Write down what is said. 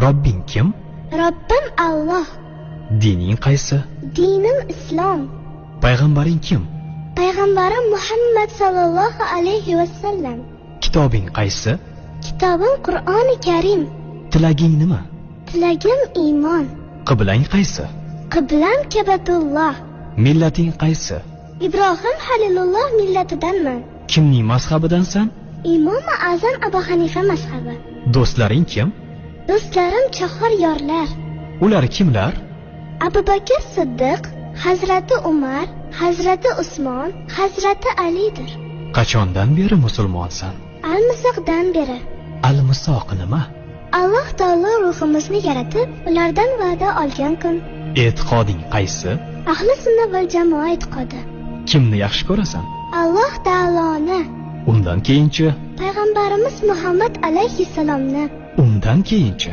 Robbing kim? Robbim Alloh. Dining qaysi? Dinim Islom. Payg'ambaring kim? Payg'ambarim Muhammad sallallohu alayhi vasallam. Kitobing qaysi? Kitobim Qur'oni Karim. Tilaging nima? Tilagim iymon. Qiblang qaysi? Qiblam Ka'batulloh. Millating qaysi? Ibrohim Halilulloh millatidanman. Kimning mazhabidansan? Imom Azam Abu Hanifa mazhabi. Do'stlaring kim? Do'stlarim chahor yorlar. Ular kimlar? Abu Bakr Siddiq, Hazrati Umar, Hazrati Usmon, Hazrati Alidir. Qachondan beri musulmonsan? Al-Misoqdan beri. Al-Misoq nima? Alloh taolo ruhimizni yaratib, ulardan va'da olgan kun. E'tiqoding qaysi? Ahli sunna val jamoa e'tiqodi. Kimni yaxshi ko'rasan? Alloh taoloni. Undan keyinchi? Payg'ambarimiz Muhammad alayhissalomni. Undan keyinchi?